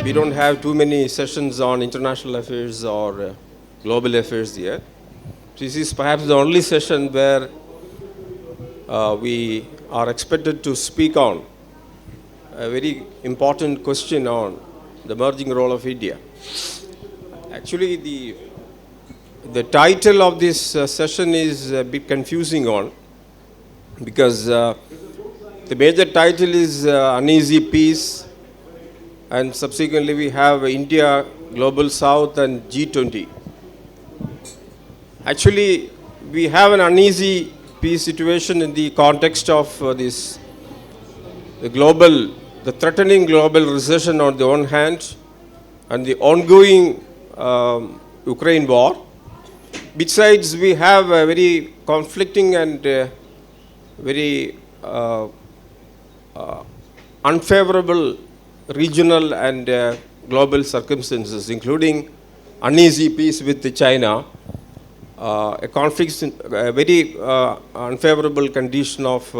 we don't have too many sessions on international affairs or global affairs yet. This is perhaps the only session where we are expected to speak on a very important question on the emerging role of India. Actually, the title of this session is a bit confusing on, because the major title is Uneasy Peace, and subsequently we have India, Global South and G20. Actually, we have an uneasy peace situation in the context of the threatening global recession on the one hand, and the ongoing Ukraine war. Besides, we have a very conflicting and very unfavorable regional and global circumstances, including uneasy peace with China, a conflict, a very unfavorable condition of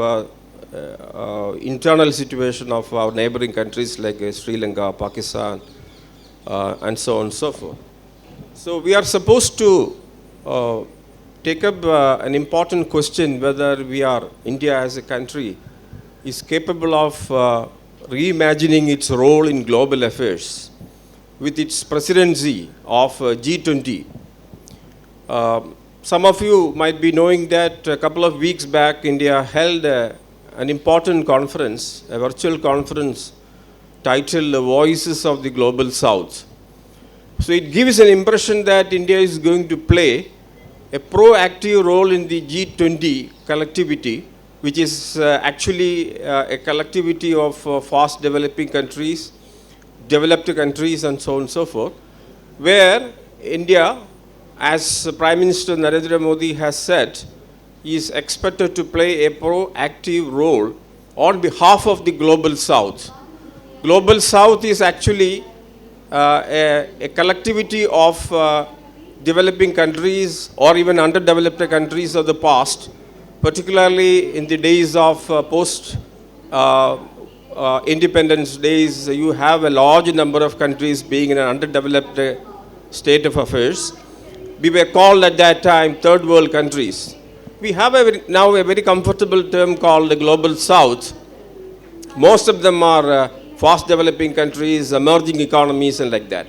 internal situation of our neighboring countries like Sri Lanka, Pakistan, and so on and so forth. So we are supposed to take up an important question whether India as a country is capable of reimagining its role in global affairs with its presidency of G20. Some of you might be knowing that a couple of weeks back, India held an important conference, a virtual conference titled The Voices of the Global South. So it gives an impression that India is going to play a proactive role in the G20 collectivity, which is actually a collectivity of fast developing countries, developed countries, and so on and so forth, where India, as Prime Minister Narendra Modi has said, is expected to play a proactive role on behalf of the Global South. Global South is actually a collectivity of developing countries or even underdeveloped countries of the past, particularly in the days of post-independence days. You have a large number of countries being in an underdeveloped state of affairs. We were called at that time third world countries. We have now a very comfortable term called the Global South. Most of them are fast developing countries, emerging economies, and like that.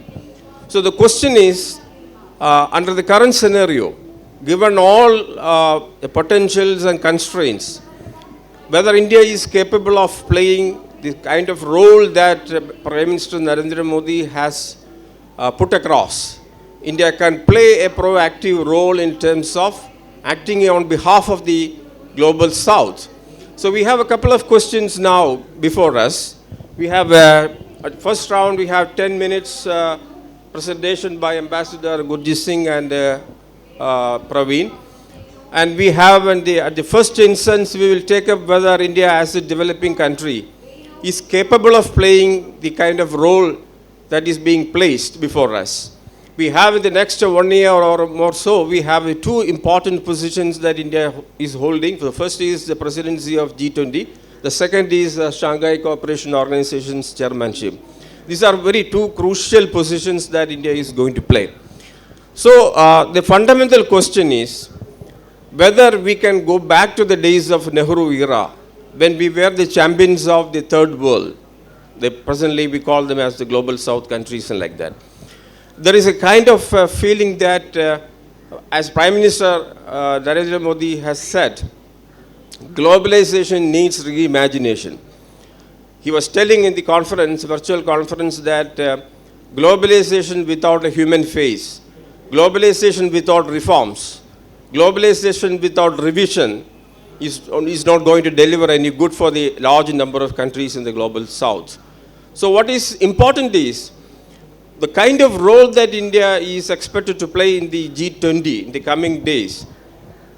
So the question is, under the current scenario, given all the potentials and constraints, whether India is capable of playing the kind of role that Prime Minister Narendra Modi has put across. India can play a proactive role in terms of acting on behalf of the Global South. So we have a couple of questions now before us. We have, at first round, we have 10 minutes presentation by Ambassador Gurjith Singh and Pravin. And we have, at the first instance, we will take up whether India as a developing country is capable of playing the kind of role that is being placed before us. We have in the next 1 year or more so, we have two important positions that India is holding. The first is the presidency of G20. The second is Shanghai Cooperation Organization's chairmanship. These are two crucial positions that India is going to play. So the fundamental question is whether we can go back to the days of Nehru era when we were the champions of the third world. Presently we call them as the Global South countries and like that. There is a kind of feeling that, as Prime Minister Narendra Modi has said, globalization needs reimagination. He was telling in the conference, virtual conference, that globalization without a human face, globalization without reforms, globalization without revision is not going to deliver any good for the large number of countries in the Global South. So what is important is the kind of role that India is expected to play in the G20 in the coming days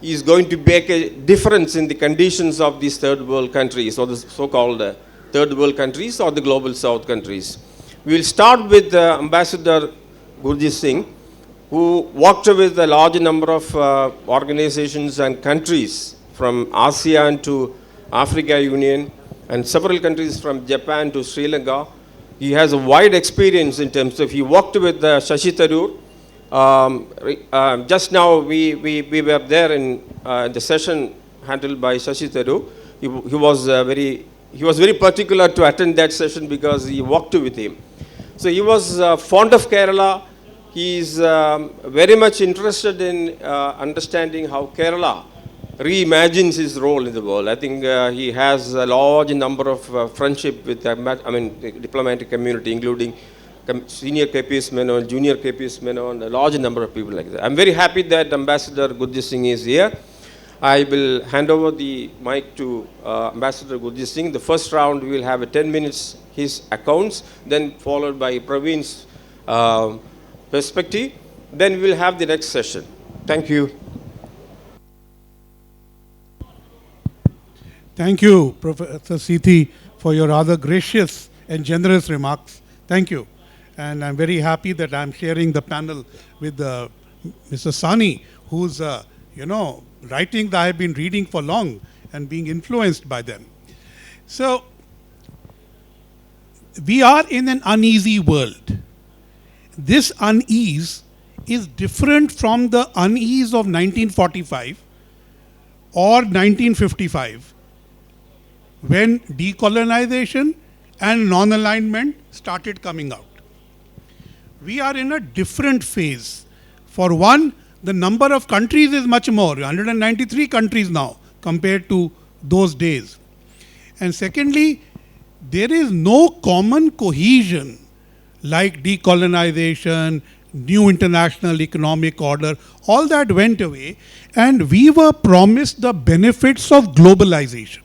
is going to make a difference in the conditions of these third world countries, or the so-called third world countries or the Global South countries. We will start with Ambassador Gurjith Singh, who worked with a large number of organizations and countries from ASEAN to Africa Union, and several countries from Japan to Sri Lanka, He has a wide experience in terms of, he worked with Shashi Tharoor. Just now we were there in the session handled by Shashi Tharoor. He was very particular to attend that session because he worked with him. So he was fond of Kerala. He is very much interested in understanding how Kerala reimagines his role in the world. I think he has a large number of friendship with the diplomatic community, including senior KPS Menon, junior KPS Menon, a large number of people like that. I'm very happy that Ambassador Gurjith Singh is here. I will hand over the mic to Ambassador Gurjith Singh. The first round we will have a 10 minutes his accounts, then followed by Pravin's perspective. Then we will have the next session. Thank you. Thank you, Professor Seethi, for your rather gracious and generous remarks. Thank you. And I'm very happy that I'm sharing the panel with Mr. Sawhney, who's, writing that I've been reading for long and being influenced by them. So, we are in an uneasy world. This unease is different from the unease of 1945 or 1955, when decolonization and non-alignment started coming out. We are in a different phase. For one, the number of countries is much more, 193 countries now compared to those days. And secondly, there is no common cohesion like decolonization, new international economic order, all that went away, and we were promised the benefits of globalization.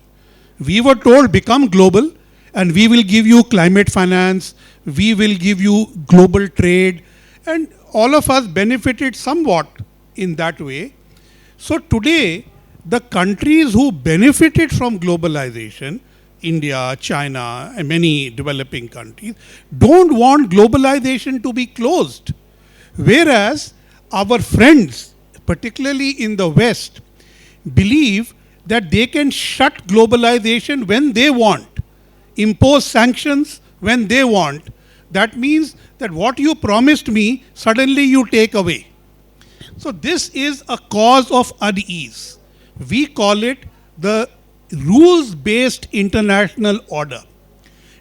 We were told, become global, and we will give you climate finance, we will give you global trade, and all of us benefited somewhat in that way. So today, the countries who benefited from globalization, India, China, and many developing countries, don't want globalization to be closed. Whereas our friends, particularly in the West, believe that they can shut globalization when they want, impose sanctions when they want. That means that what you promised me, suddenly you take away. So this is a cause of unease. We call it the rules-based international order.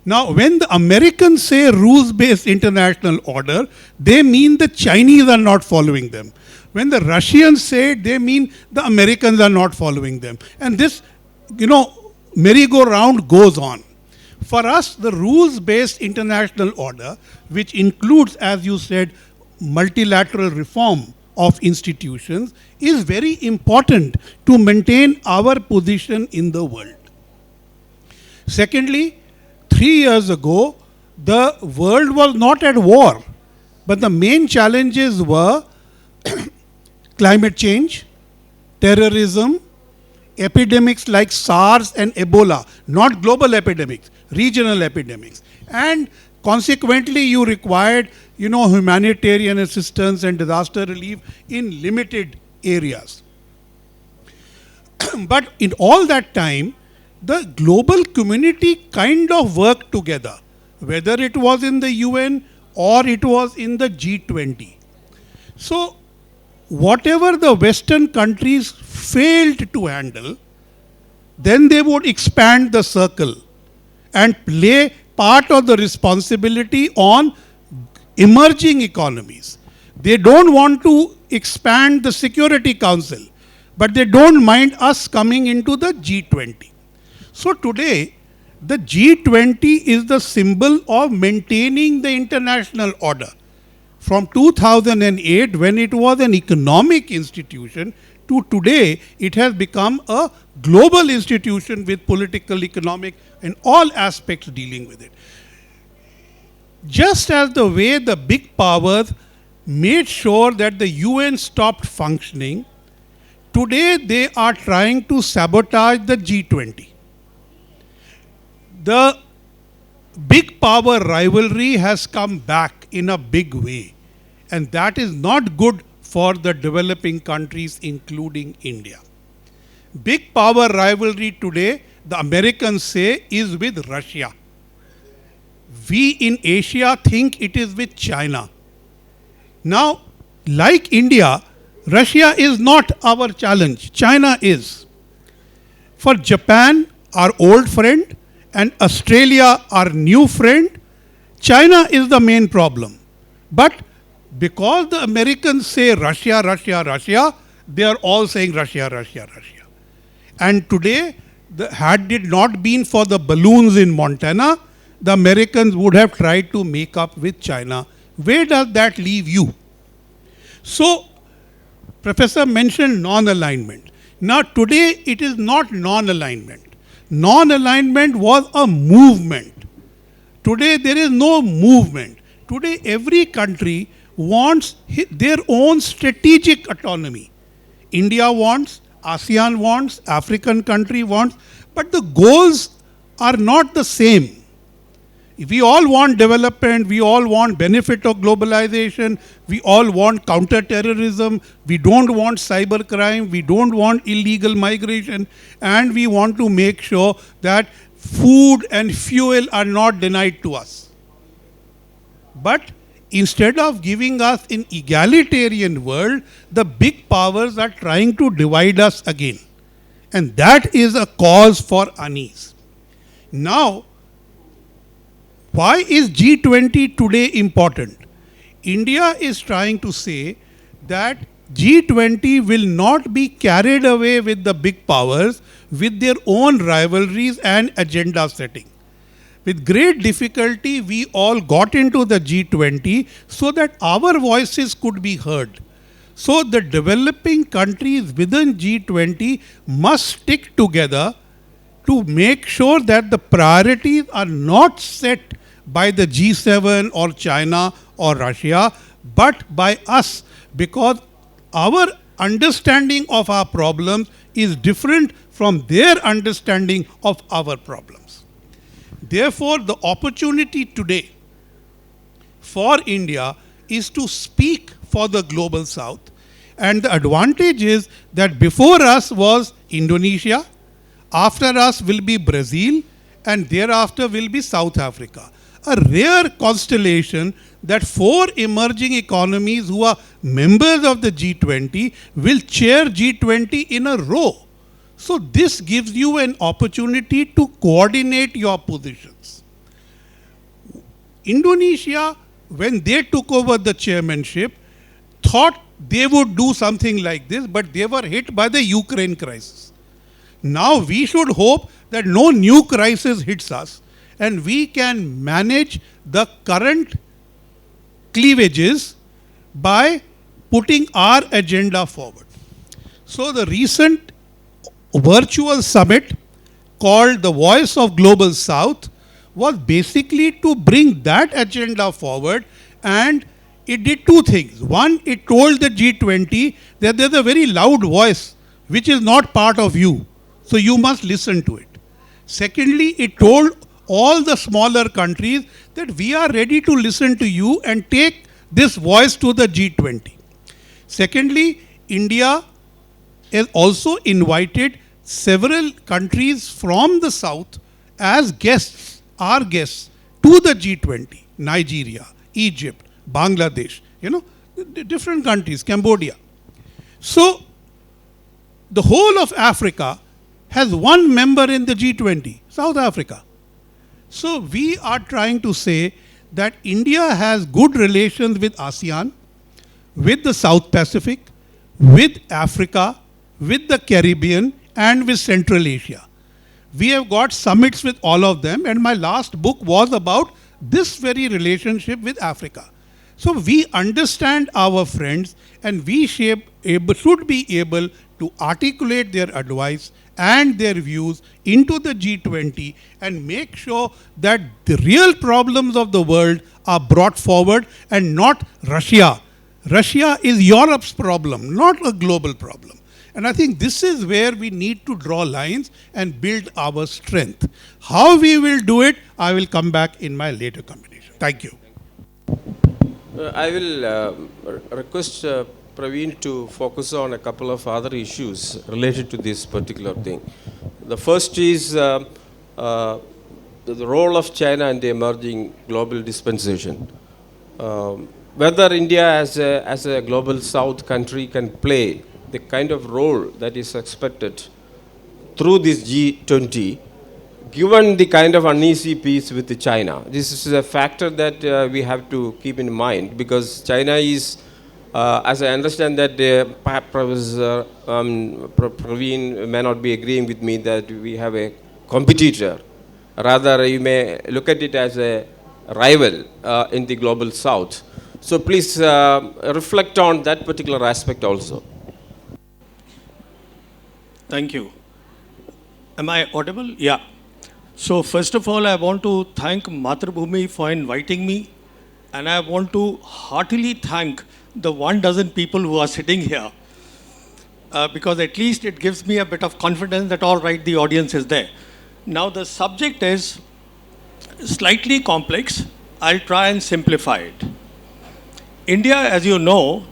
Now, when the Americans say rules-based international order, they mean the Chinese are not following them. When the Russians say it, they mean the Americans are not following them. And this, merry-go-round goes on. For us, the rules-based international order, which includes, as you said, multilateral reform of institutions, is very important to maintain our position in the world. Secondly, 3 years ago, the world was not at war, but the main challenges were climate change, terrorism, epidemics like SARS and Ebola, not global epidemics, regional epidemics. And consequently, you required, humanitarian assistance and disaster relief in limited areas. But in all that time, the global community kind of worked together, whether it was in the UN or it was in the G20. So, whatever the Western countries failed to handle, then they would expand the circle and lay part of the responsibility on emerging economies. They don't want to expand the Security Council, but they don't mind us coming into the G20. So today, the G20 is the symbol of maintaining the international order. From 2008, when it was an economic institution, to today, it has become a global institution with political, economic, and all aspects dealing with it. Just as the way the big powers made sure that the UN stopped functioning, today they are trying to sabotage the G20. The big power rivalry has come back in a big way, and that is not good for the developing countries, including India. Big power rivalry today, the Americans say, is with Russia. We in Asia think it is with China. Now, like India, Russia is not our challenge. China is. For Japan, our old friend, and Australia, our new friend, China is the main problem. But because the Americans say Russia, Russia, Russia, they are all saying Russia, Russia, Russia. And today, had it not been for the balloons in Montana, the Americans would have tried to make up with China. Where does that leave you? So, Professor mentioned non-alignment. Now, today it is not non-alignment. Non-alignment was a movement. Today there is no movement. Today every country wants their own strategic autonomy. India wants, ASEAN wants, African country wants, but the goals are not the same. We all want development, we all want benefit of globalization, we all want counter-terrorism, we don't want cybercrime, we don't want illegal migration, and we want to make sure that food and fuel are not denied to us. But instead of giving us an egalitarian world, the big powers are trying to divide us again. And that is a cause for unease. Now, why is G20 today important? India is trying to say that G20 will not be carried away with the big powers with their own rivalries and agenda setting. With great difficulty, we all got into the G20 so that our voices could be heard. So the developing countries within G20 must stick together to make sure that the priorities are not set by the G7 or China or Russia, but by us, because our understanding of our problems is different from their understanding of our problems. Therefore, the opportunity today for India is to speak for the global south. And the advantage is that before us was Indonesia, after us will be Brazil, and thereafter will be South Africa. A rare constellation that 4 emerging economies who are members of the G20 will chair G20 in a row. So this gives you an opportunity to coordinate your positions. Indonesia, when they took over the chairmanship, thought they would do something like this, but they were hit by the Ukraine crisis. Now we should hope that no new crisis hits us, and we can manage the current cleavages by putting our agenda forward. So the recent virtual summit called the Voice of Global South was basically to bring that agenda forward, and it did 2 things. One, it told the G20 that there's a very loud voice which is not part of you, so you must listen to it. Secondly, it told all the smaller countries that we are ready to listen to you and take this voice to the G20. Secondly, India has also invited several countries from the south as guests, our guests, to the G20. Nigeria, Egypt, Bangladesh, different countries, Cambodia. So, the whole of Africa has one member in the G20, South Africa. So we are trying to say that India has good relations with ASEAN, with the South Pacific, with Africa, with the Caribbean, and with Central Asia. We have got summits with all of them, and my last book was about this very relationship with Africa. So we understand our friends, and we should be able to articulate their advice and their views into the G20 and make sure that the real problems of the world are brought forward and not Russia. Russia is Europe's problem, not a global problem. And I think this is where we need to draw lines and build our strength. How we will do it, I will come back in my later combination. Thank you. I will request Pravin to focus on a couple of other issues related to this particular thing. The first is the role of China in the emerging global dispensation. Whether India as a global south country can play the kind of role that is expected through this G20, given the kind of uneasy peace with China. This is a factor that we have to keep in mind, because China is, as I understand that Professor Pravin may not be agreeing with me that we have a competitor. Rather, you may look at it as a rival in the global south. So please reflect on that particular aspect also. Thank you. Am I audible? Yeah. So first of all, I want to thank Mathrubhumi for inviting me, and I want to heartily thank the 12 people who are sitting here, because at least it gives me a bit of confidence that all right, the audience is there. Now the subject is slightly complex. I'll try and simplify it. India, as you know,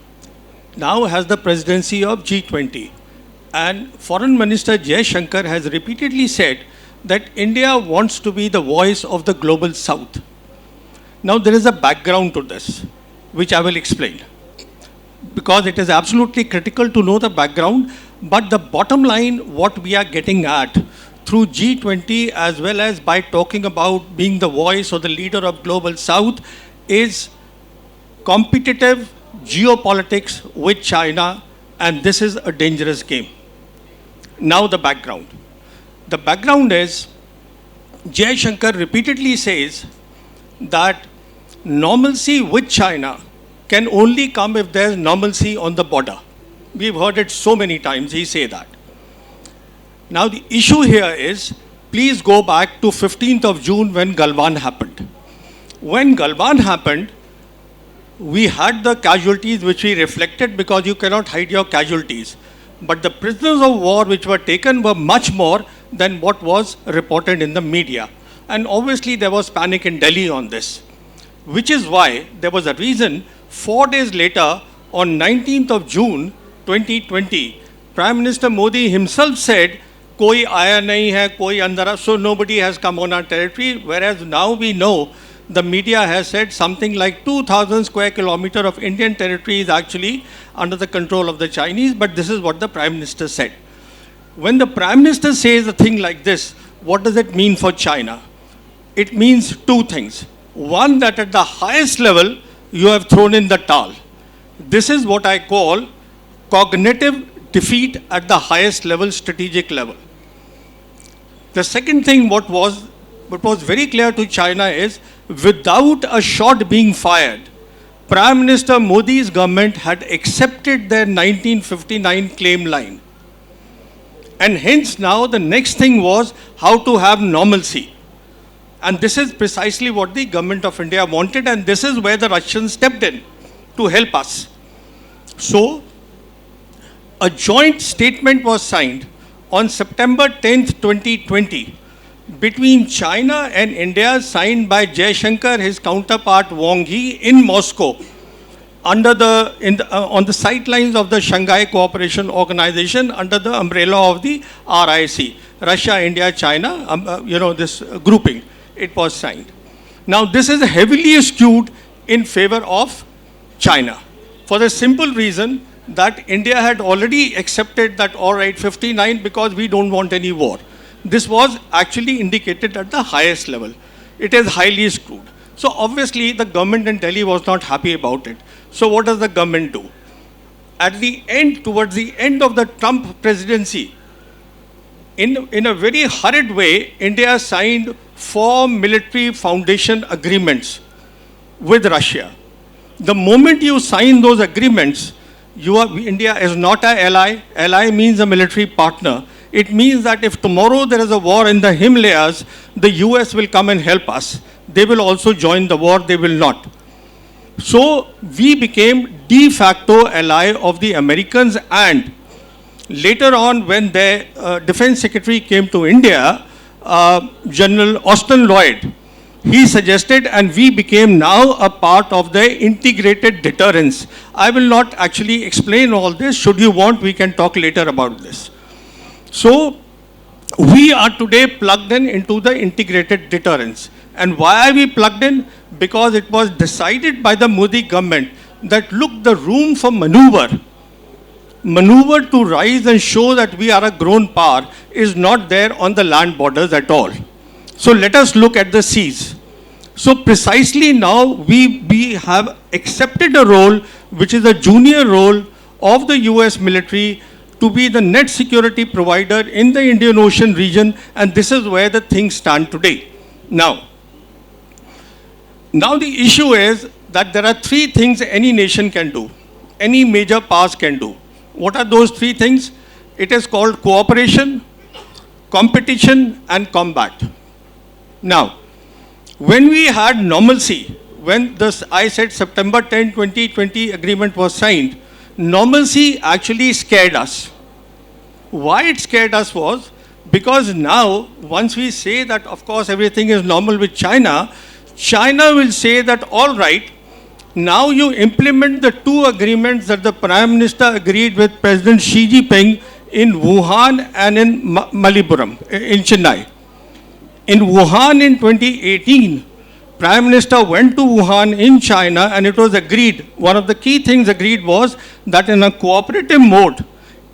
now has the presidency of G20. And Foreign Minister Jaishankar has repeatedly said that India wants to be the voice of the global south. Now there is a background to this, which I will explain, because it is absolutely critical to know the background. But the bottom line, what we are getting at through G20, as well as by talking about being the voice or the leader of global south, is competitive geopolitics with China, and this is a dangerous game. Now the background. The background is, Jaishankar repeatedly says that normalcy with China can only come if there is normalcy on the border. We've heard it so many times, he say that. Now the issue here is, please go back to 15th of June when Galwan happened. When Galwan happened, we had the casualties which we reflected, because you cannot hide your casualties. But the prisoners of war which were taken were much more than what was reported in the media. And obviously there was panic in Delhi on this, which is why there was a reason 4 days later, on 19th of June 2020, Prime Minister Modi himself said, koi aaya nahi hai, koi andara, so nobody has come on our territory. Whereas now we know, the media has said something like 2,000 square kilometers of Indian territory is actually under the control of the Chinese, but this is what the Prime Minister said. When the Prime Minister says a thing like this, what does it mean for China? It means two things. One, that at the highest level, you have thrown in the towel. This is what I call cognitive defeat at the highest level, strategic level. The second thing, what was very clear to China is, without a shot being fired, Prime Minister Modi's government had accepted their 1959 claim line. And hence now the next thing was how to have normalcy. And this is precisely what the government of India wanted, and this is where the Russians stepped in to help us. So, a joint statement was signed on September 10th, 2020, between China and India, signed by Jaishankar, his counterpart Wang Yi, in Moscow, under on the sidelines of the Shanghai Cooperation Organization, under the umbrella of the RIC, Russia, India, China, this grouping. It was signed. Now this is heavily skewed in favor of China, for the simple reason that India had already accepted that, all right, 59, because we don't want any war. This was actually indicated at the highest level. It is highly skewed. So obviously the government in Delhi was not happy about it. So what does the government do? At the end, towards the end of the Trump presidency, in a very hurried way, India signed 4 military foundation agreements with Russia. The moment you sign those agreements, India is not an ally. Ally means a military partner. It means that if tomorrow there is a war in the Himalayas, the US will come and help us. They will also join the war, they will not. So we became de facto ally of the Americans, and later on when their defense secretary came to India, General Austin Lloyd, he suggested, and we became now a part of the integrated deterrence. I will not actually explain all this. Should you want, we can talk later about this. So we are today plugged in into the integrated deterrence. And why are we plugged in? Because it was decided by the Modi government that, look, the room for maneuver to rise and show that we are a grown power is not there on the land borders at all. So let us look at the seas. So precisely now we have accepted a role which is a junior role of the US military to be the net security provider in the Indian Ocean region, and this is where the things stand today. Now the issue is that there are three things any nation can do, any major powers can do. What are those three things? It is called cooperation, competition, and combat. Now, when we had normalcy, when I said September 10, 2020 agreement was signed, normalcy actually scared us. Why it scared us was because now, once we say that, of course, everything is normal with China, China will say that, all right, now you implement the two agreements that the Prime Minister agreed with President Xi Jinping in Wuhan and in Malipuram, in Chennai. In Wuhan in 2018, Prime Minister went to Wuhan in China and it was agreed, one of the key things agreed was that in a cooperative mode,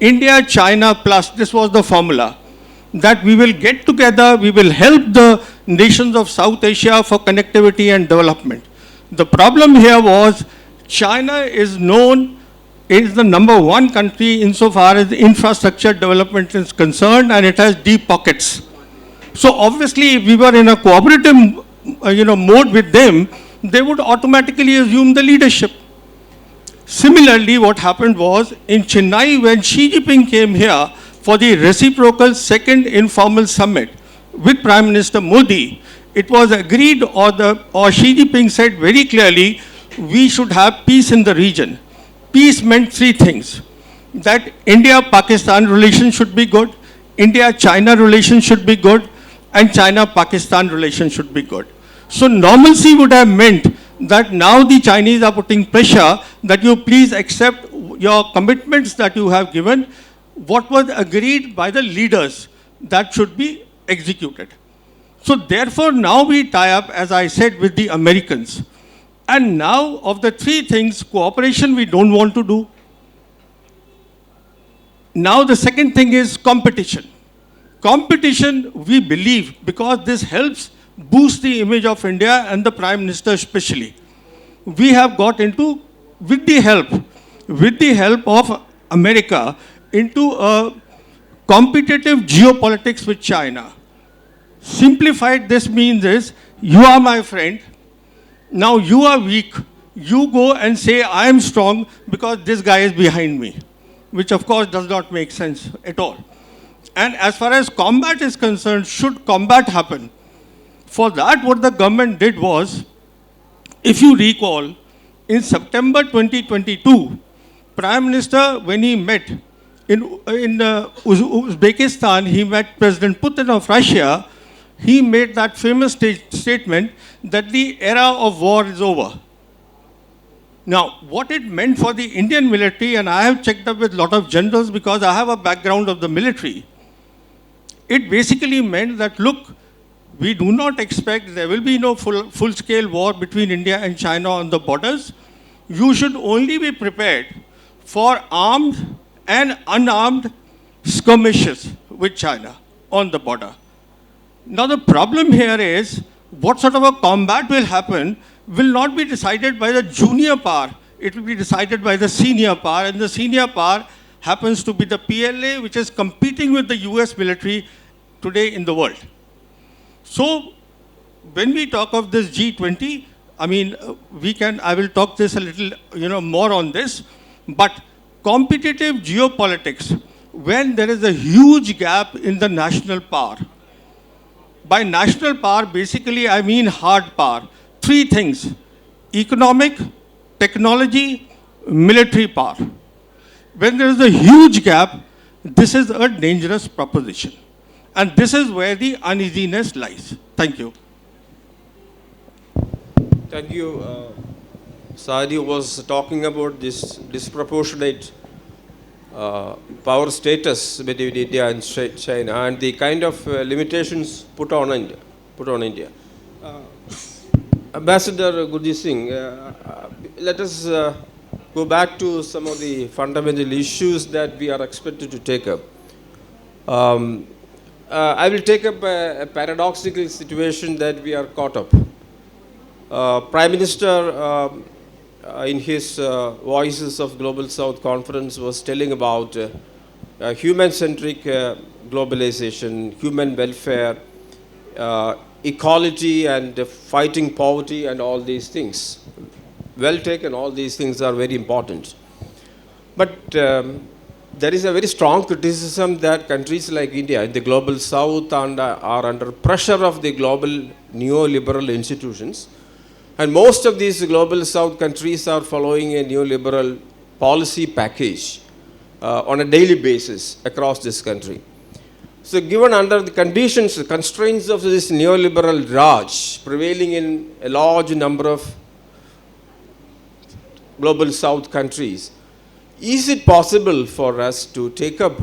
India, China plus, this was the formula, that we will get together, we will help the nations of South Asia for connectivity and development. The problem here was China is known, is the number one country insofar as infrastructure development is concerned, and it has deep pockets. So obviously, if we were in a cooperative mode with them, they would automatically assume the leadership. Similarly, what happened was in Chennai, when Xi Jinping came here for the reciprocal second informal summit with Prime Minister Modi, it was agreed, or Xi Jinping said very clearly, we should have peace in the region. Peace meant three things: that India-Pakistan relations should be good, India-China relations should be good, and China-Pakistan relations should be good. So normalcy would have meant that now the Chinese are putting pressure that you please accept your commitments that you have given, what was agreed by the leaders, that should be executed. So therefore now we tie up, as I said, with the Americans. And now of the three things, cooperation we don't want to do. Now the second thing is competition. Competition, we believe, because this helps boost the image of India and the Prime Minister especially. We have got into, with the help of America, into a competitive geopolitics with China. Simplified, this means is, you are my friend, now you are weak, you go and say I am strong because this guy is behind me, which of course does not make sense at all. And as far as combat is concerned, should combat happen, for that what the government did was, if you recall, in September 2022, Prime Minister, when he met in Uzbekistan, he met President Putin of Russia, he made that famous statement that the era of war is over. Now, what it meant for the Indian military, and I have checked up with a lot of generals because I have a background of the military, it basically meant that, look, we do not expect, there will be no full-scale war between India and China on the borders. You should only be prepared for armed and unarmed skirmishes with China on the border. Now the problem here is, what sort of a combat will happen will not be decided by the junior power, it will be decided by the senior power, and the senior power happens to be the PLA, which is competing with the US military today in the world. So when we talk of this G20, I mean, I will talk this a little, more on this, but competitive geopolitics, when there is a huge gap in the national power. By national power, basically, I mean hard power. Three things: economic, technology, military power. When there is a huge gap, this is a dangerous proposition. And this is where the uneasiness lies. Thank you. Thank you. Sadi was talking about this disproportionate power status between India and China and the kind of limitations put on India. Ambassador Gurjith Singh, let us go back to some of the fundamental issues that we are expected to take up. I will take up a paradoxical situation that we are caught up. Prime Minister, in his Voices of Global South conference, was telling about human-centric globalization, human welfare, equality and fighting poverty and all these things. Well taken, all these things are very important. But there is a very strong criticism that countries like India in the global south are under pressure of the global neoliberal institutions. And most of these global south countries are following a neoliberal policy package on a daily basis across this country. So given under the conditions, the constraints of this neoliberal Raj prevailing in a large number of global south countries, is it possible for us to take up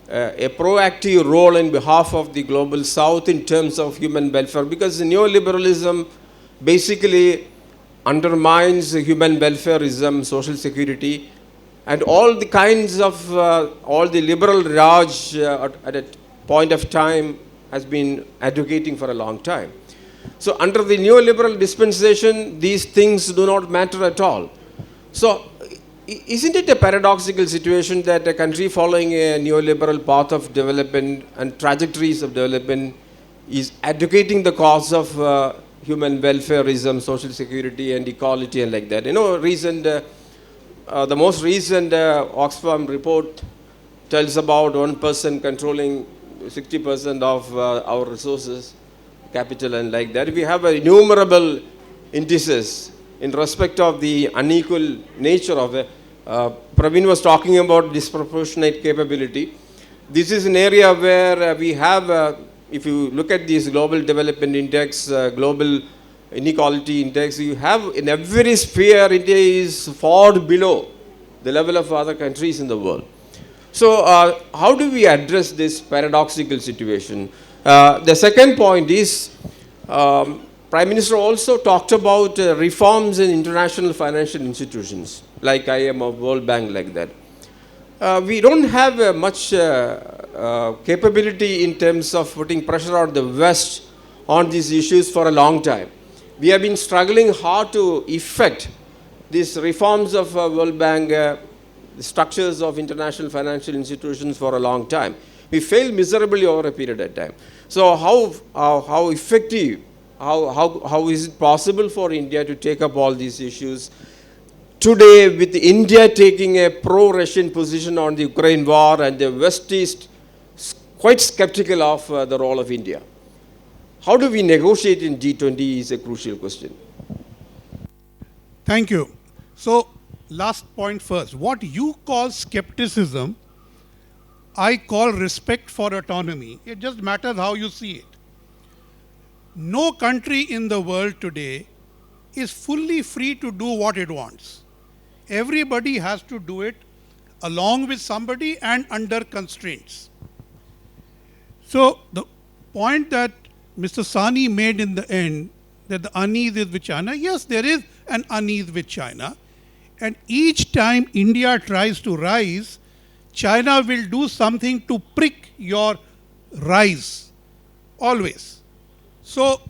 a proactive role in behalf of the global south in terms of human welfare? Because neoliberalism basically undermines human welfareism, social security, and all the kinds of, all the liberal Raj at a point of time has been advocating for a long time. So under the neoliberal dispensation, these things do not matter at all. So isn't it a paradoxical situation that a country following a neoliberal path of development and trajectories of development is advocating the cause of human welfareism, social security and equality and like that? You know, the most recent Oxfam report tells about one person controlling 60% of our resources, capital and like that. We have innumerable indices in respect of the unequal nature of it. Pravin was talking about disproportionate capability. This is an area where we have, if you look at this global development index, global inequality index, you have in every sphere, India is far below the level of other countries in the world. So how do we address this paradoxical situation? The second point is, Prime Minister also talked about reforms in international financial institutions like IMF, World Bank, like that. We don't have much capability in terms of putting pressure on the West on these issues for a long time. We have been struggling hard to effect these reforms of World Bank, the structures of international financial institutions for a long time. We failed miserably over a period of time. So how effective, how is it possible for India to take up all these issues? Today, with India taking a pro-Russian position on the Ukraine war and the West is quite skeptical of the role of India. How do we negotiate in G20 is a crucial question. Thank you. So, last point first. What you call skepticism, I call respect for autonomy. It just matters how you see it. No country in the world today is fully free to do what it wants. Everybody has to do it along with somebody and under constraints. So the point that Mr. Sawhney made in the end, that the unease is with China, yes, there is an unease with China. And each time India tries to rise, China will do something to prick your rise, always. So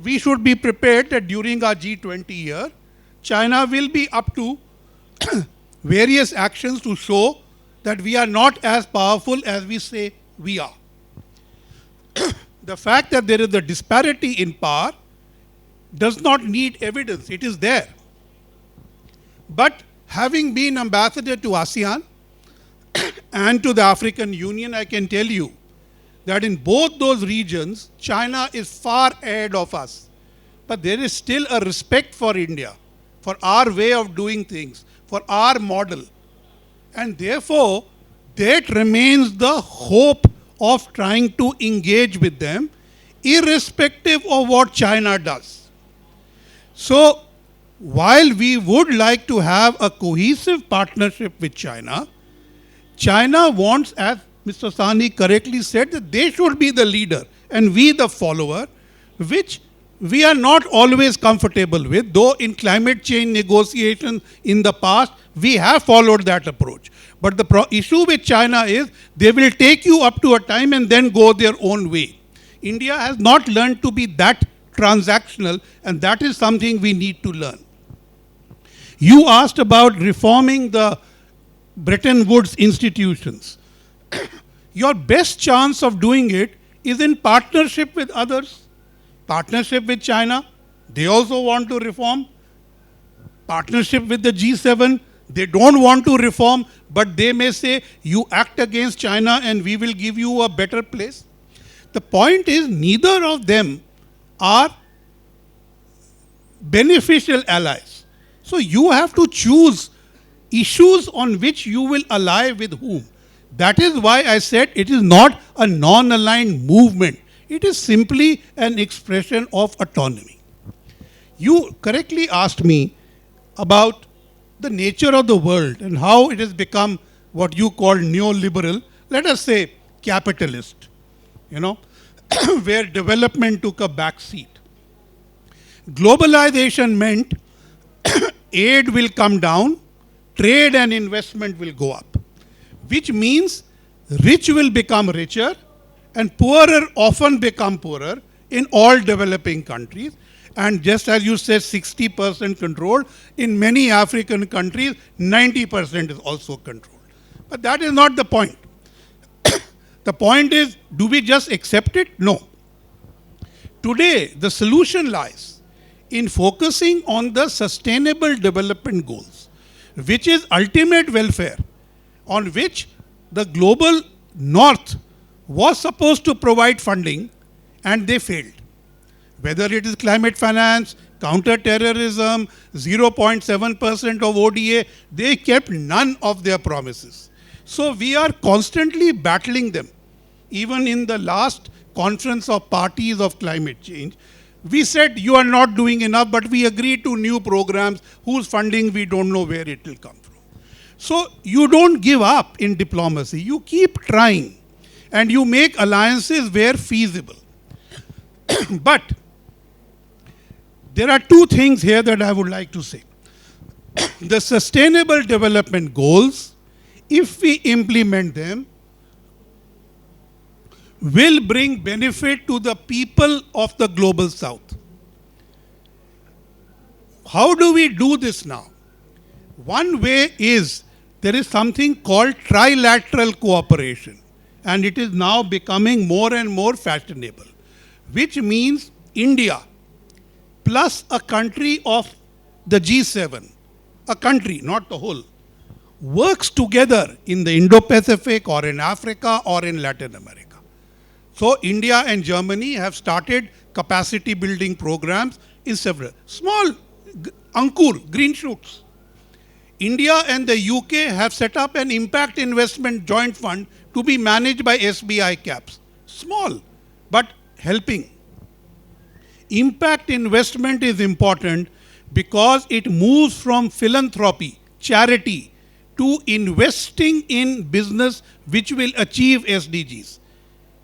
we should be prepared that during our G20 year, China will be up to various actions to show that we are not as powerful as we say we are. The fact that there is a disparity in power does not need evidence. It is there. But having been ambassador to ASEAN and to the African Union, I can tell you that in both those regions, China is far ahead of us. But there is still a respect for India, for our way of doing things, for our model. And therefore, that remains the hope of trying to engage with them, irrespective of what China does. So, while we would like to have a cohesive partnership with China, China wants, as Mr. Sawhney correctly said, that they should be the leader and we the follower, which we are not always comfortable with, though in climate change negotiations in the past, we have followed that approach. But the issue with China is they will take you up to a time and then go their own way. India has not learned to be that transactional, and that is something we need to learn. You asked about reforming the Bretton Woods institutions. Your best chance of doing it is in partnership with others. Partnership with China, they also want to reform. Partnership with the G7, they don't want to reform, but they may say, you act against China and we will give you a better place. The point is, neither of them are beneficial allies. So you have to choose issues on which you will ally with whom. That is why I said it is not a non-aligned movement. It is simply an expression of autonomy. You correctly asked me about the nature of the world and how it has become what you call neoliberal, let us say capitalist, where development took a back seat. Globalization meant aid will come down, trade and investment will go up, which means rich will become richer and poorer often become poorer in all developing countries. And just as you said, 60% controlled, in many African countries, 90% is also controlled. But that is not the point. The point is, do we just accept it? No. Today, the solution lies in focusing on the sustainable development goals, which is ultimate welfare, on which the global north was supposed to provide funding and they failed. Whether it is climate finance, counter-terrorism, 0.7% of ODA, they kept none of their promises. So we are constantly battling them. Even in the last conference of parties of climate change, we said you are not doing enough, but we agreed to new programs whose funding we don't know where it will come from. So you don't give up in diplomacy. You keep trying and you make alliances where feasible. But there are two things here that I would like to say. The sustainable development goals, if we implement them, will bring benefit to the people of the global south. How do we do this now? One way is there is something called trilateral cooperation, and it is now becoming more and more fashionable, which means India plus a country of the G7, a country, not the whole, works together in the Indo-Pacific or in Africa or in Latin America. So India and Germany have started capacity building programs in several small ankur, green shoots. India and the UK have set up an impact investment joint fund to be managed by SBI caps. Small, but helping. Impact investment is important because it moves from philanthropy, charity, to investing in business which will achieve SDGs.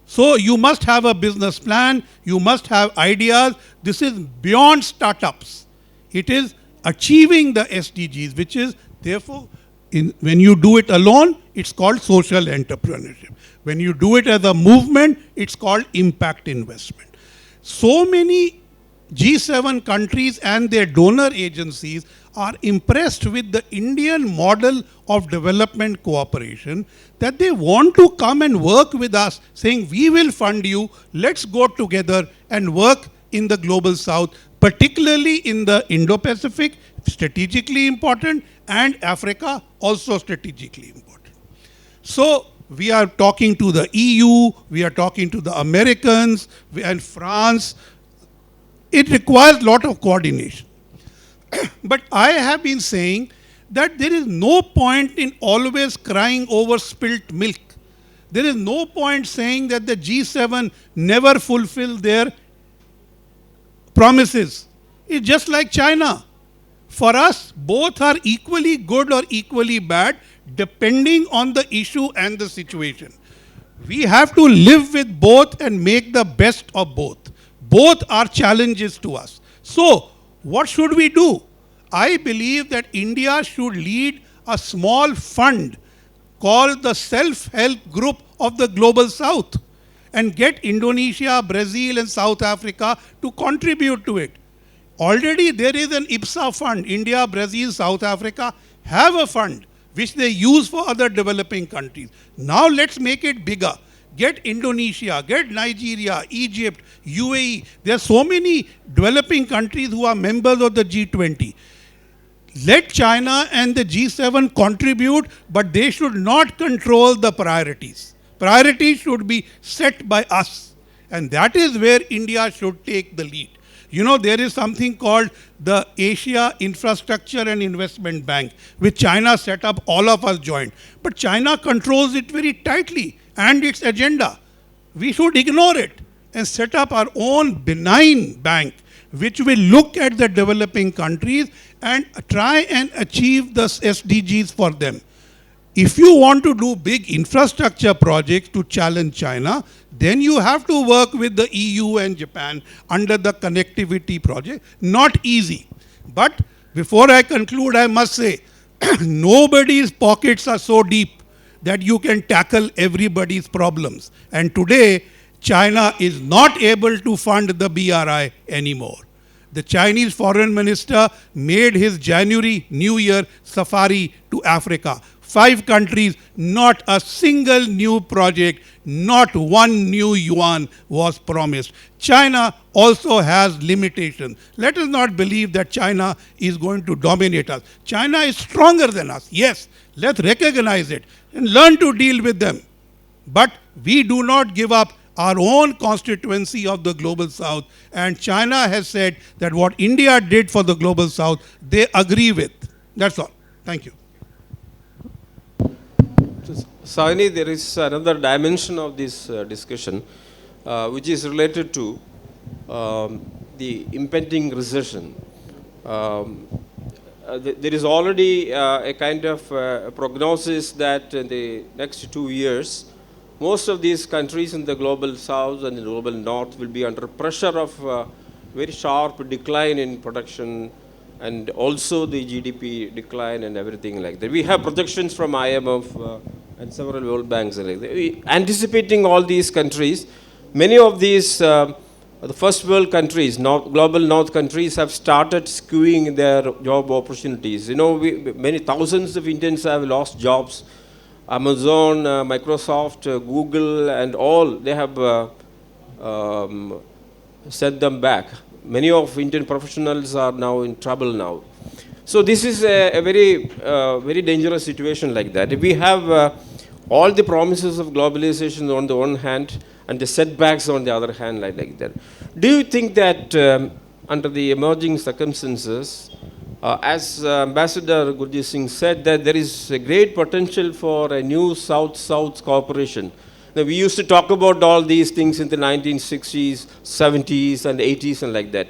So you must have a business plan, you must have ideas. This is beyond startups. It is achieving the SDGs, which is therefore, when you do it alone, it's called social entrepreneurship. When you do it as a movement, it's called impact investment. So many G7 countries and their donor agencies are impressed with the Indian model of development cooperation that they want to come and work with us, saying, we will fund you, let's go together and work in the global south, particularly in the Indo-Pacific, strategically important, and Africa, also strategically important. So we are talking to the EU, we are talking to the Americans and France. It requires a lot of coordination. But I have been saying that there is no point in always crying over spilt milk. There is no point saying that the G7 never fulfill their promises. It's just like China. For us, both are equally good or equally bad, depending on the issue and the situation. We have to live with both and make the best of both. Both are challenges to us. So, what should we do? I believe that India should lead a small fund called the Self-Help Group of the Global South and get Indonesia, Brazil and South Africa to contribute to it. Already there is an IPSA fund. India, Brazil, South Africa have a fund which they use for other developing countries. Now let's make it bigger. Get Indonesia, get Nigeria, Egypt, UAE. There are so many developing countries who are members of the G20. Let China and the G7 contribute, but they should not control the priorities. Priorities should be set by us. And that is where India should take the lead. You know, there is something called the Asia Infrastructure and Investment Bank, which China set up, all of us joined. But China controls it very tightly and its agenda. We should ignore it and set up our own benign bank, which will look at the developing countries and try and achieve the SDGs for them. If you want to do big infrastructure projects to challenge China, then you have to work with the EU and Japan under the connectivity project. Not easy. But before I conclude, I must say, nobody's pockets are so deep that you can tackle everybody's problems. And today, China is not able to fund the BRI anymore. The Chinese foreign minister made his January New Year safari to Africa. 5 countries, not a single new project, not one new yuan was promised. China also has limitations. Let us not believe that China is going to dominate us. China is stronger than us. Yes, let's recognize it and learn to deal with them. But we do not give up our own constituency of the Global South. And China has said that what India did for the Global South, they agree with. That's all. Thank you. Sawhney, there is another dimension of this discussion, which is related to the impending recession. There is already a kind of prognosis that in the next 2 years, most of these countries in the global south and the global north will be under pressure of very sharp decline in production and also the GDP decline and everything like that. We have projections from IMF and several world banks like that. Anticipating all these countries, many of these the first world countries, global north countries, have started skewing their job opportunities. You know, many thousands of Indians have lost jobs. Amazon, Microsoft, Google, and all, they have set them back. Many of Indian professionals are now in trouble now. So this is a very, very dangerous situation like that. If we have all the promises of globalization on the one hand and the setbacks on the other hand like that, do you think that under the emerging circumstances, as Ambassador Gurjith Singh said, that there is a great potential for a new South-South cooperation? Now, we used to talk about all these things in the 1960s, 70s, and 80s, and like that.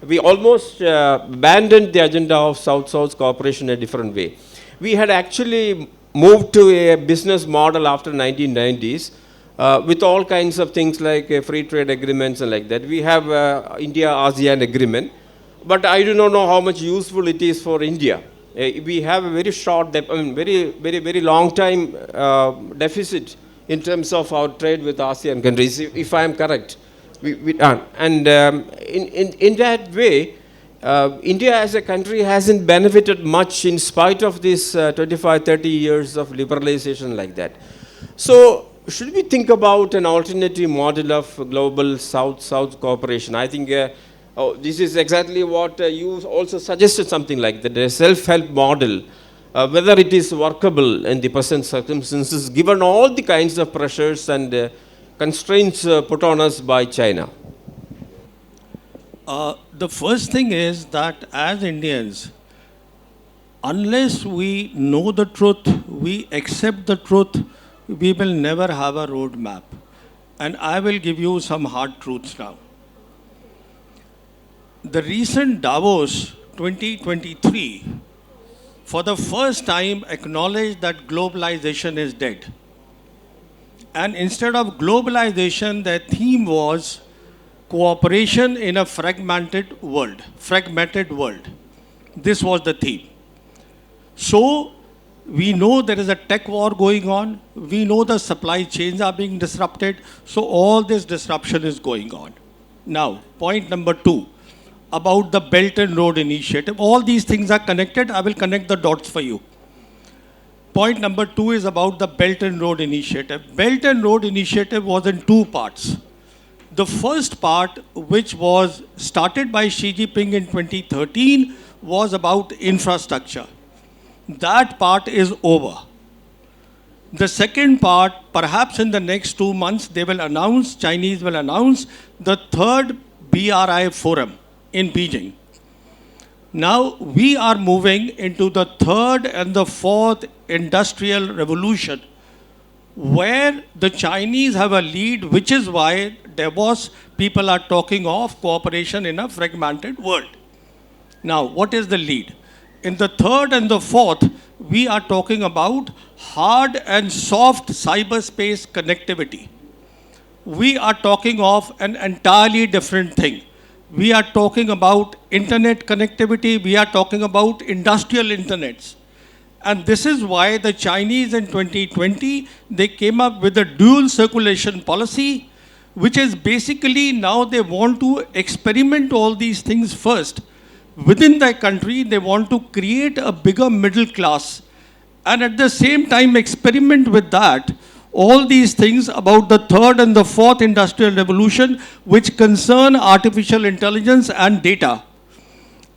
We almost abandoned the agenda of South-South cooperation in a different way. We had actually moved to a business model after 1990s with all kinds of things like free trade agreements and like that. We have India-ASEAN agreement, but I do not know how much useful it is for India. We have a very short, very long time deficit in terms of our trade with ASEAN countries, if I am correct. In that way, India as a country hasn't benefited much in spite of this 25, 30 years of liberalization like that. So, should we think about an alternative model of global South-South cooperation? I think this is exactly what you also suggested, something like that, a self-help model. Whether it is workable in the present circumstances, given all the kinds of pressures and constraints put on us by China. The first thing is that as Indians, unless we know the truth, we accept the truth, we will never have a roadmap. And I will give you some hard truths now. The recent Davos 2023 for the first time acknowledged that globalization is dead. And instead of globalization, their theme was cooperation in a fragmented world. Fragmented world. This was the theme. So, we know there is a tech war going on. We know the supply chains are being disrupted. So, all this disruption is going on. Now, point number 2, about the Belt and Road Initiative. All these things are connected. I will connect the dots for you. Point number 2 is about the Belt and Road Initiative. Belt and Road Initiative was in 2 parts. The first part, which was started by Xi Jinping in 2013, was about infrastructure. That part is over. The second part, perhaps in the next 2 months, they will announce, Chinese will announce the third BRI forum in Beijing. Now, we are moving into the third and the fourth industrial revolution, where the Chinese have a lead, which is why Davos people are talking of cooperation in a fragmented world. Now, what is the lead? In the third and the fourth, we are talking about hard and soft cyberspace connectivity. We are talking of an entirely different thing. We are talking about internet connectivity. We are talking about industrial internets. And this is why the Chinese in 2020, they came up with a dual circulation policy, which is basically now they want to experiment all these things first. Within their country, they want to create a bigger middle class and at the same time experiment with that, all these things about the third and the fourth industrial revolution, which concern artificial intelligence and data.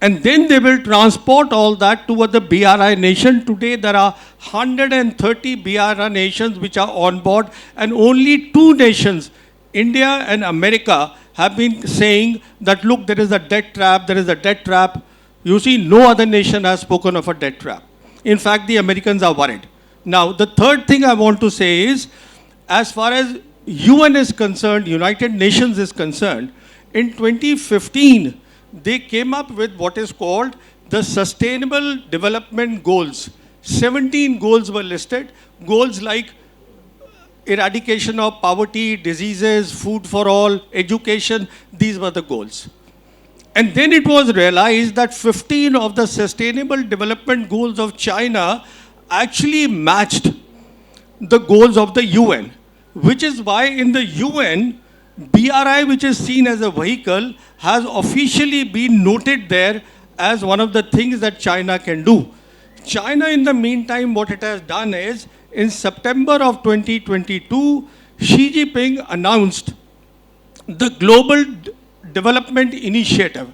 And then they will transport all that to the BRI nation. Today, there are 130 BRI nations which are on board, and only 2 nations, India and America, have been saying that, look, there is a debt trap, there is a debt trap. You see, no other nation has spoken of a debt trap. In fact, the Americans are worried. Now, the third thing I want to say is, as far as UN is concerned, United Nations is concerned, in 2015, they came up with what is called the Sustainable Development Goals. 17 goals were listed. Goals like eradication of poverty, diseases, food for all, education, these were the goals. And then it was realized that 15 of the Sustainable Development Goals of China actually matched the goals of the UN, which is why in the UN, BRI, which is seen as a vehicle, has officially been noted there as one of the things that China can do. China, in the meantime, what it has done is, in September of 2022, Xi Jinping announced the Global Development Initiative.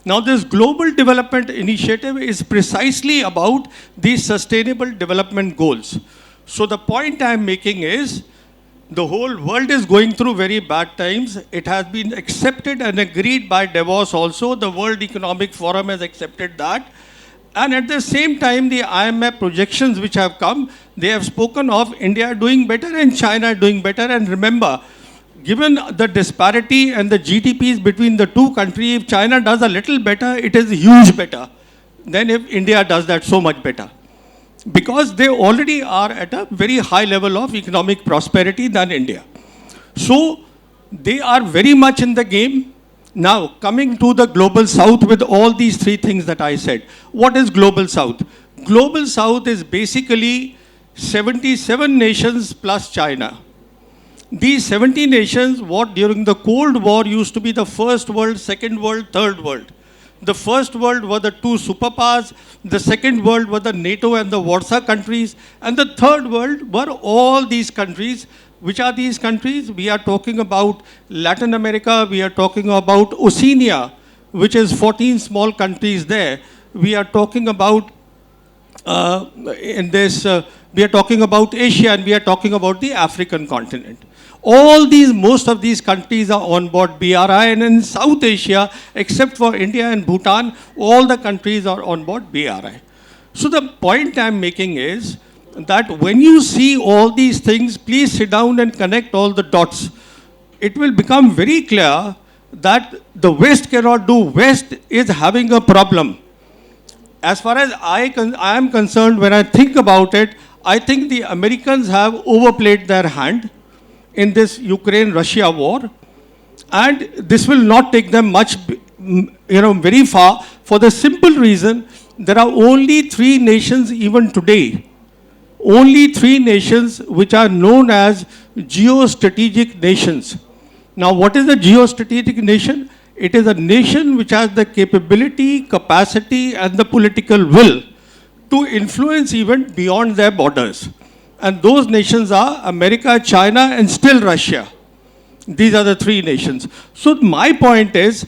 Now, this Global Development Initiative is precisely about these Sustainable Development Goals. So the point I am making is, the whole world is going through very bad times. It has been accepted and agreed by Davos also. The World Economic Forum has accepted that. And at the same time, the IMF projections which have come, they have spoken of India doing better and China doing better. And remember, given the disparity and the GDPs between the two countries, if China does a little better, it is huge better than if India does that so much better. Because they already are at a very high level of economic prosperity than India. So, they are very much in the game. Now, coming to the Global South with all these 3 things that I said. What is Global South? Global South is basically 77 nations plus China. These 70 nations, what during the Cold War used to be the first world, second world, third world. The first world were the 2 superpowers, the second world were the NATO and the Warsaw countries, and the third world were all these countries. Which are these countries? We are talking about Latin America, we are talking about Oceania, which is 14 small countries there. We are talking about we are talking about Asia, and we are talking about the African continent. All these, most of these countries are on board BRI, and in South Asia, except for India and Bhutan, all the countries are on board BRI. So the point I'm making is that when you see all these things, please sit down and connect all the dots. It will become very clear that the West cannot do. West is having a problem. as far as I am concerned, when I think about it, I think the Americans have overplayed their hand in this Ukraine-Russia war, and this will not take them much, very far, for the simple reason there are only 3 nations even today, only 3 nations which are known as geostrategic nations. Now, what is a geostrategic nation? It is a nation which has the capability, capacity, and the political will to influence even beyond their borders. And those nations are America, China, and still Russia. These are the 3 nations. So my point is,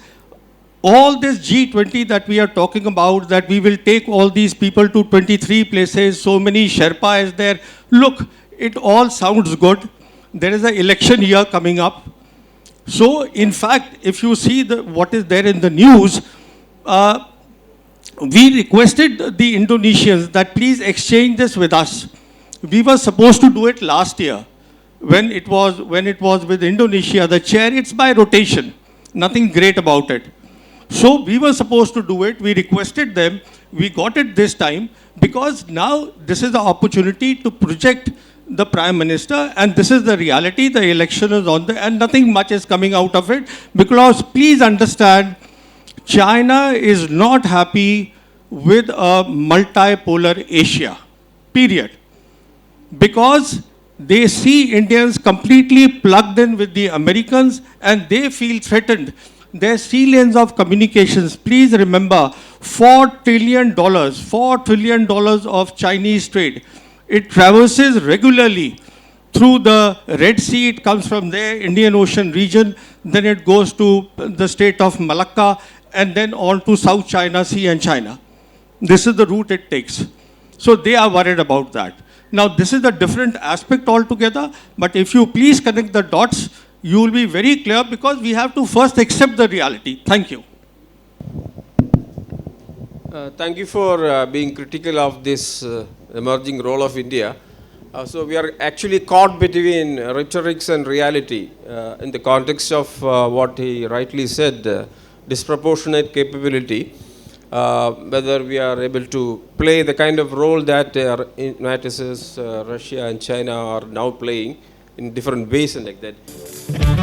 all this G20 that we are talking about, that we will take all these people to 23 places, so many Sherpa is there. Look, it all sounds good. There is an election year coming up. So, in fact, if you see what is there in the news, we requested the Indonesians that please exchange this with us. We were supposed to do it last year when it was with Indonesia. The chair, it's by rotation. Nothing great about it. So we were supposed to do it. We requested them. We got it this time because now this is the opportunity to project the Prime Minister, and this is the reality. The election is on and nothing much is coming out of it, because please understand, China is not happy with a multipolar Asia, period. Because they see Indians completely plugged in with the Americans and they feel threatened. Their sea lanes of communications, please remember, $4 trillion of Chinese trade. It traverses regularly through the Red Sea. It comes from there, Indian Ocean region, then it goes to the state of Malacca, and then on to South China Sea and China. This is the route it takes. So they are worried about that. Now, this is a different aspect altogether, but if you please connect the dots, you will be very clear, because we have to first accept the reality. Thank you. Thank you for being critical of this emerging role of India. So we are actually caught between rhetorics and reality in the context of what he rightly said, disproportionate capability. Whether we are able to play the kind of role that United States, Russia and China are now playing in different ways and like that.